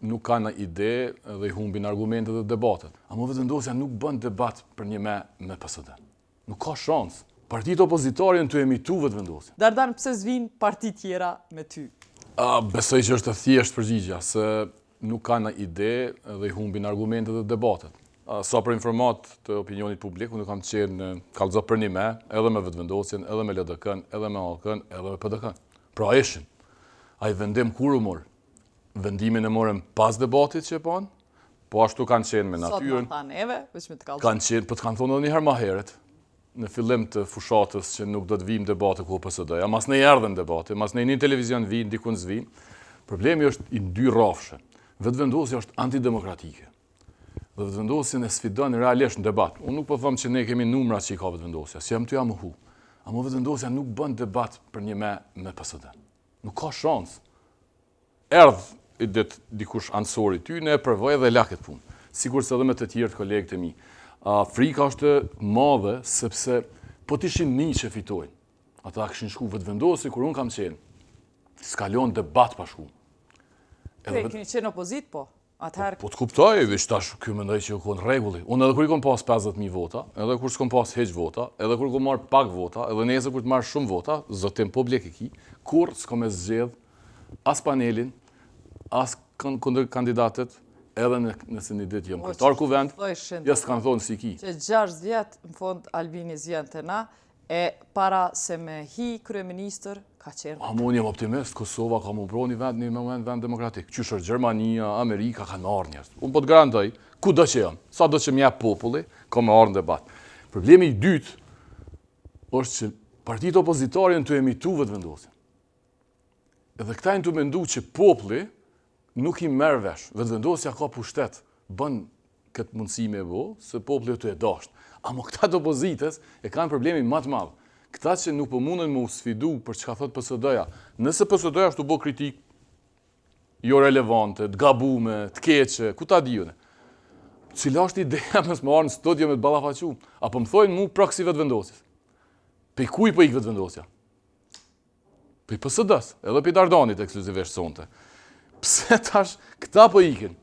nuk ka në ide dhe i humbin argumentet dhe debatet. Ama vetëvendosja nuk bën debat për një me PSD. Nuk ka shans. Partitë opozitare të emitu vetëvendosjen. Dardan, pse s'vin parti tjera me ty? Besoj që është e thjesht përgjigja, se nuk ka në ide dhe i humbin argumentet dhe debatet. Sa për informat të opinionit publik, unë kam qenë kallëzo për një edhe me vetëvendosjen, edhe me LDK-n, edhe me ALK-n, edhe me PDK-n. Pra ishin. Ai vendim kur u morë? Vendimin e morëm pas debatit që e panë, po ashtu kanë qenë me natyrën. Sot më tha neve, veç me të kallëzo. Kanë qenë, po të kanë thonë edhe një herë më herët, në fillim të fushatës që nuk do të vijmë debate ku PSD-ja, mas ne erdhën debate, mas ne një televizion vinë, dikun s'vinë. Problemi është i dy rrafshe. Vetëvendosja është antidemokratike. Dhe vetëvendosjen e sfidon realisht në debat. Unë nuk po them që ne kemi numra që i ka vetëvendosja, si jam të jam hu. Ama vetëvendosja nuk bën debat për një me PSD. Nuk ka shans. Erdh i det dikush ansori ty, ne e përvoj dhe la këtë punë. Sigur se edhe me të tjerë kolegët e mi. Frika është madhe, sepse po t'ishin një që fitojnë. Ata kishin shku vetëvendosi, kur unë kam qenë. S'kalon debat pa shku. Keni qenë opozit, po? Po të kuptoj, veç tash kjo mendoj që u konë regulli. Unë edhe kur i kom pas 50.000 vota, edhe kur s'kom pas heq vota, edhe kur kom marrë pak vota, edhe nese kur të marrë shumë vota, zotim publik e ki, kur s'kom e zgjedh as panelin, as kundër kandidatet, edhe nëse një ditë jam kryetar kuvend, ja s'kan thonë si ki. Që 6 vjetë, në fond, Albini zjenë të na, e para se me hi kryeministër, ka qenë. Unë jam optimist, Kosova ka më bro një moment vend demokratik. Qyshër Gjermania, Amerika kanë me arë njerës. Unë po të garantoj, ku do që jam, sa do që mjep populli, ka me arë në debat. Problemi i dytë është që partitë opozitare në të emitu vetëvendosjen. Edhe këta në të mendu që populli nuk i merr vesh. Vetëvendosja ka pushtet, bën këtë mundësi me bo, se populli të e dashtë. Amo këta të opozitës e kanë problemi më të madh. Këta që nuk po mundën më sfidu për çka thot PSD-ja. Nëse PSD-ja është të bo kritik jo relevante, të gabume, të keqe, ku ta diune. Cila është ideja mësë më arë në studio me të ballafaqu? Apo më thojnë mu praksi vetëvendosjes? Pe kuj po ik vetëvendosja? Pe PSD-s, edhe pe Dardanit ekskluzivisht sonte. Pse tash këta po ikin?